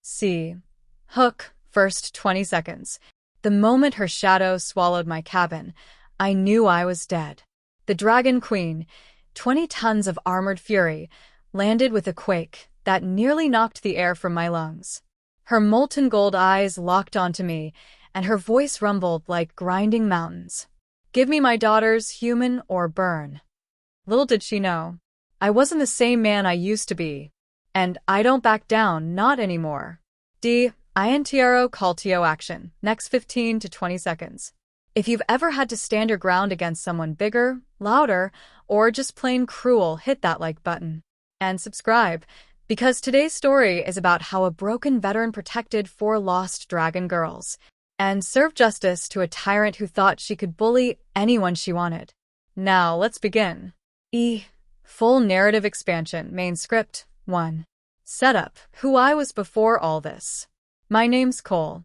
See. Hook, first 20 seconds. The moment her shadow swallowed my cabin, I knew I was dead. The Dragon Queen, 20 tons of armored fury, landed with a quake that nearly knocked the air from my lungs. Her molten gold eyes locked onto me, and her voice rumbled like grinding mountains. Give me my daughters, human or burn. Little did she know, I wasn't the same man I used to be. And I don't back down, not anymore. Intro call to action, next 15 to 20 seconds. If you've ever had to stand your ground against someone bigger, louder, or just plain cruel, hit that like button. And subscribe, because today's story is about how a broken veteran protected 4 lost dragon girls and served justice to a tyrant who thought she could bully anyone she wanted. Now, let's begin. Full narrative expansion, main script, 1. Setup, who I was before all this. My name's Cole,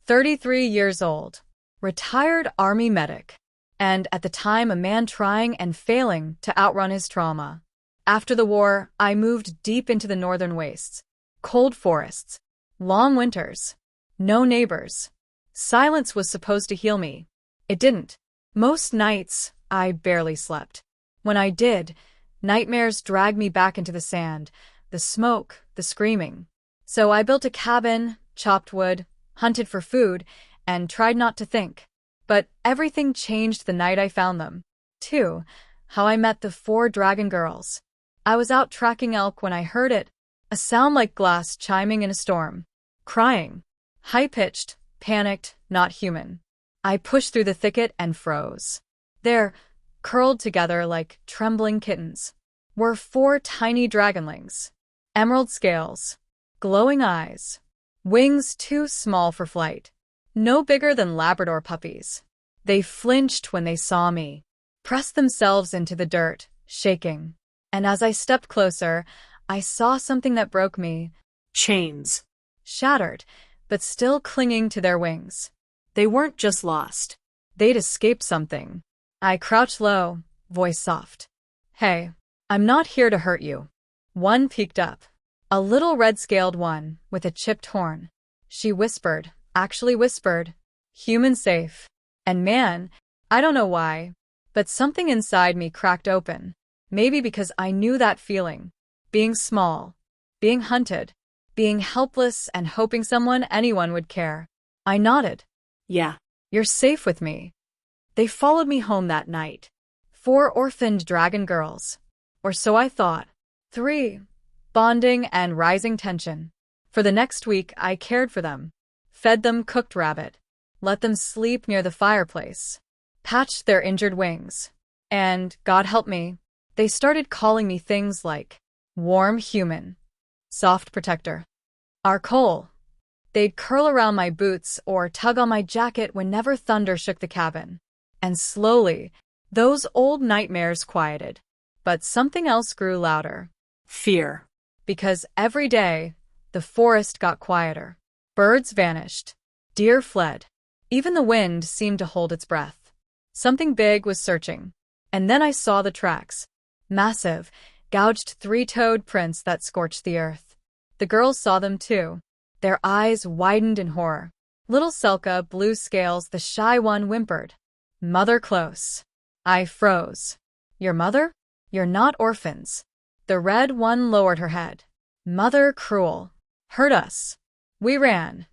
33 years old, retired Army medic, and at the time a man trying and failing to outrun his trauma. After the war, I moved deep into the northern wastes, cold forests, long winters, no neighbors. Silence was supposed to heal me. It didn't. Most nights, I barely slept. When I did, nightmares dragged me back into the sand, the smoke, the screaming. So I built a cabin, chopped wood, hunted for food, and tried not to think. But everything changed the night I found them. 2. How I met the 4 dragon girls. I was out tracking elk when I heard it, a sound like glass chiming in a storm. Crying. High-pitched, panicked, not human. I pushed through the thicket and froze. There, curled together like trembling kittens, were 4 tiny dragonlings. Emerald scales, glowing eyes, wings too small for flight, no bigger than Labrador puppies. They flinched when they saw me, pressed themselves into the dirt, shaking. And as I stepped closer, I saw something that broke me. Chains. Shattered, but still clinging to their wings. They weren't just lost. They'd escaped something. I crouched low, voice soft. Hey, I'm not here to hurt you. One peeked up. A little red-scaled one, with a chipped horn. She whispered, actually whispered, human safe. And man, I don't know why, but something inside me cracked open. Maybe because I knew that feeling. Being small, being hunted, being helpless and hoping anyone would care. I nodded. Yeah. You're safe with me. They followed me home that night. 4 orphaned dragon girls. Or so I thought. 3. Bonding and rising tension. For the next week, I cared for them. Fed them cooked rabbit. Let them sleep near the fireplace. Patched their injured wings. And, God help me, they started calling me things like warm human, soft protector, our Cole. They'd curl around my boots or tug on my jacket whenever thunder shook the cabin. And slowly, those old nightmares quieted. But something else grew louder. Fear. Because every day, the forest got quieter. Birds vanished. Deer fled. Even the wind seemed to hold its breath. Something big was searching. And then I saw the tracks. Massive, gouged 3-toed prints that scorched the earth. The girls saw them too. Their eyes widened in horror. Little Selka, blue scales, the shy one whimpered. Mother close. I froze. Your mother? You're not orphans. The red one lowered her head. Mother cruel. Hurt us. We ran.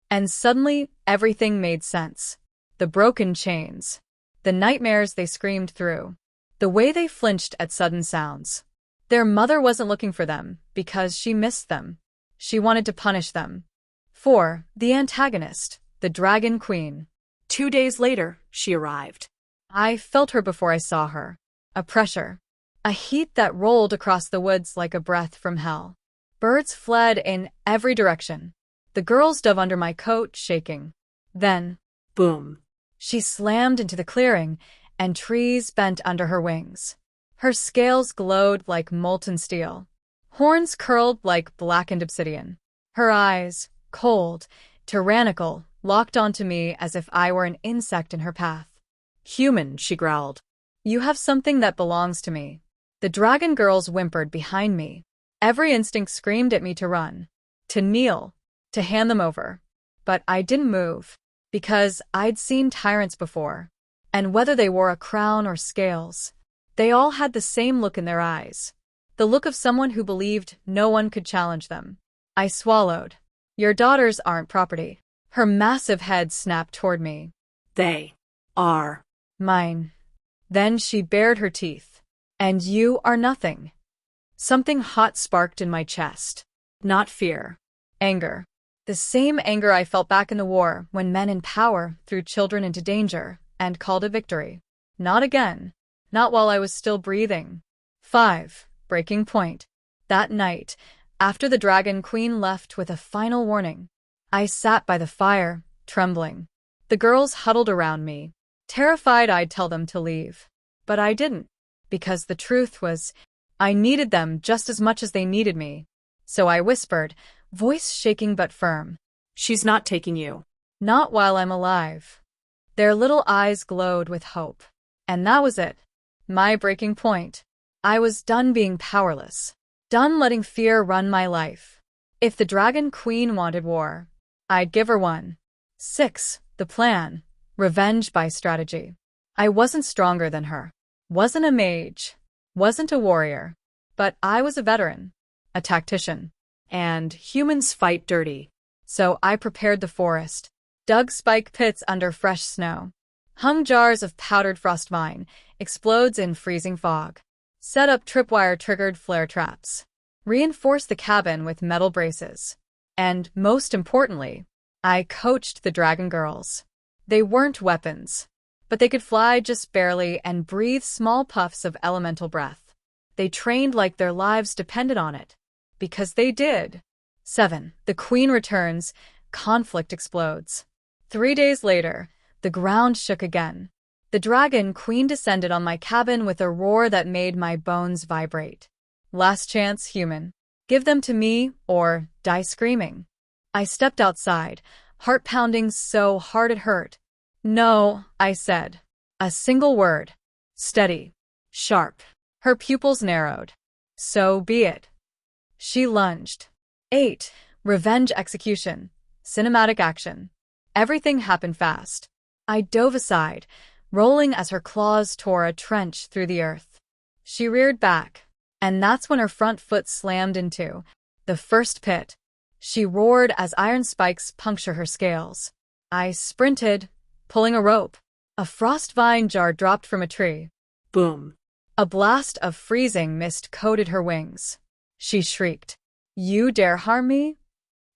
And suddenly, everything made sense. The broken chains. The nightmares they screamed through. The way they flinched at sudden sounds. Their mother wasn't looking for them, because she missed them. She wanted to punish them. 4. The antagonist, the Dragon Queen. 2 days later, she arrived. I felt her before I saw her. A pressure. A heat that rolled across the woods like a breath from hell. Birds fled in every direction. The girls dove under my coat, shaking. Then, boom. She slammed into the clearing, and trees bent under her wings. Her scales glowed like molten steel. Horns curled like blackened obsidian. Her eyes, cold, tyrannical, locked onto me as if I were an insect in her path. Human, she growled. You have something that belongs to me. The dragon girls whimpered behind me. Every instinct screamed at me to run, to kneel, to hand them over. But I didn't move, because I'd seen tyrants before. And whether they wore a crown or scales, they all had the same look in their eyes. The look of someone who believed no one could challenge them. I swallowed. Your daughters aren't property. Her massive head snapped toward me. They are Mine. Then she bared her teeth. And you are nothing. Something hot sparked in my chest. not fear. Anger. The same anger I felt back in the war when men in power threw children into danger and called it victory. Not again. Not while I was still breathing. 5. Breaking point. That night, after the Dragon Queen left with a final warning, I sat by the fire, trembling. The girls huddled around me, terrified I'd tell them to leave. But I didn't, because the truth was, I needed them just as much as they needed me. So I whispered, voice shaking but firm. She's not taking you. Not while I'm alive. Their little eyes glowed with hope. And that was it. My breaking point. I was done being powerless. Done letting fear run my life. If the Dragon Queen wanted war, I'd give her one. 6. The plan. Revenge by strategy. I wasn't stronger than her. Wasn't a mage. Wasn't a warrior. But I was a veteran. A tactician. And humans fight dirty. So I prepared the forest. Dug spike pits under fresh snow. Hung jars of powdered frost vine. Explodes in freezing fog. Set up tripwire-triggered flare traps. Reinforced the cabin with metal braces. And, most importantly, I coached the dragon girls. They weren't weapons, but they could fly just barely and breathe small puffs of elemental breath. They trained like their lives depended on it. Because they did. 7. The queen returns. Conflict explodes. 3 days later, the ground shook again. The Dragon Queen descended on my cabin with a roar that made my bones vibrate. Last chance, human. Give them to me, or die screaming. I stepped outside, heart pounding so hard it hurt. No, I said. A single word. Steady. Sharp. Her pupils narrowed. So be it. She lunged. 8. Revenge execution. Cinematic action. Everything happened fast. I dove aside, rolling as her claws tore a trench through the earth. She reared back, and that's when her front foot slammed into the first pit. She roared as iron spikes puncture her scales. I sprinted, pulling a rope. A frost vine jar dropped from a tree. Boom. A blast of freezing mist coated her wings. She shrieked, "You dare harm me?"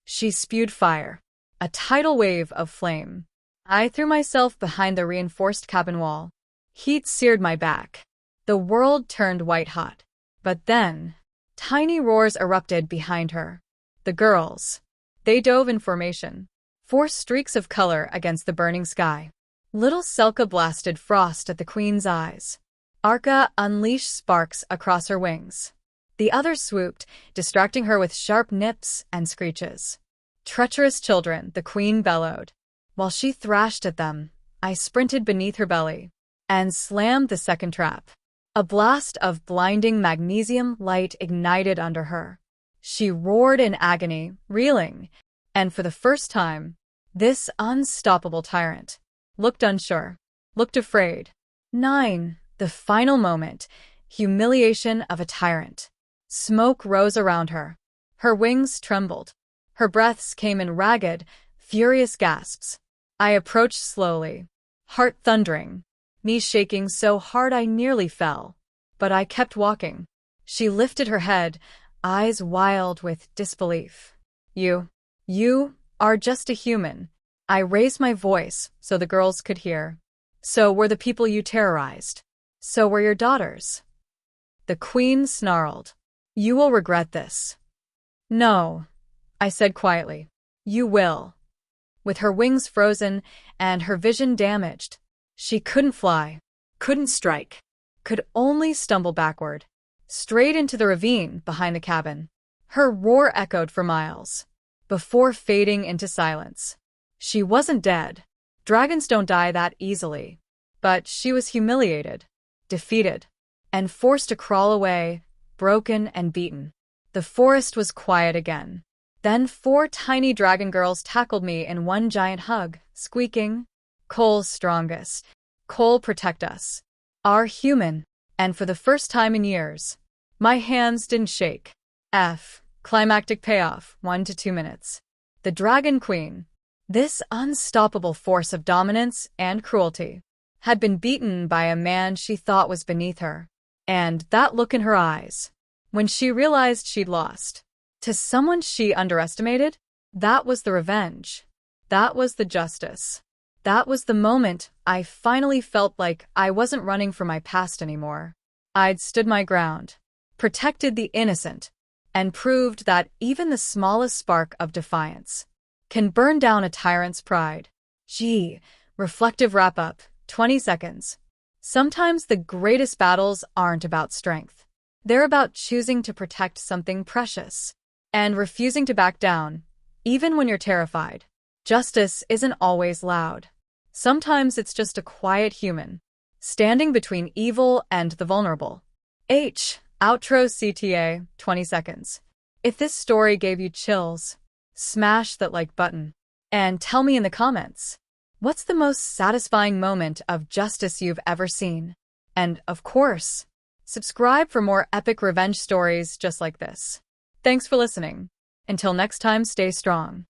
She spewed fire, a tidal wave of flame. I threw myself behind the reinforced cabin wall. Heat seared my back. The world turned white-hot. But then, tiny roars erupted behind her. The girls. They dove in formation. 4 streaks of color against the burning sky. Little Selka blasted frost at the queen's eyes. Arka unleashed sparks across her wings. The others swooped, distracting her with sharp nips and screeches. Treacherous children, the queen bellowed. While she thrashed at them, I sprinted beneath her belly and slammed the second trap. A blast of blinding magnesium light ignited under her. She roared in agony, reeling, and for the first time, this unstoppable tyrant looked unsure, looked afraid. 9. The final moment. Humiliation of a tyrant. Smoke rose around her. Her wings trembled. Her breaths came in ragged, furious gasps. I approached slowly, heart thundering, knees shaking so hard I nearly fell. But I kept walking. She lifted her head, eyes wild with disbelief. You are just a human. I raised my voice so the girls could hear. So were the people you terrorized. So were your daughters. The queen snarled. You will regret this. No, I said quietly. You will. With her wings frozen and her vision damaged, she couldn't fly, couldn't strike, could only stumble backward, straight into the ravine behind the cabin. Her roar echoed for miles, before fading into silence. She wasn't dead. Dragons don't die that easily. But she was humiliated, defeated, and forced to crawl away, broken and beaten. The forest was quiet again. Then 4 tiny dragon girls tackled me in one giant hug, squeaking, "Cole's strongest. Cole, protect us. Our human." And for the first time in years, my hands didn't shake. Climactic payoff, 1 to 2 minutes. The Dragon Queen, this unstoppable force of dominance and cruelty, had been beaten by a man she thought was beneath her. And that look in her eyes, when she realized she'd lost to someone she underestimated, that was the revenge. That was the justice. That was the moment I finally felt like I wasn't running from my past anymore. I'd stood my ground, protected the innocent, and proved that even the smallest spark of defiance can burn down a tyrant's pride. Reflective wrap-up, 20 seconds. Sometimes the greatest battles aren't about strength. They're about choosing to protect something precious and refusing to back down, even when you're terrified. Justice isn't always loud. Sometimes it's just a quiet human, standing between evil and the vulnerable. Outro CTA, 20 seconds. If this story gave you chills, smash that like button. And tell me in the comments, what's the most satisfying moment of justice you've ever seen? And, of course, subscribe for more epic revenge stories just like this. Thanks for listening. Until next time, stay strong.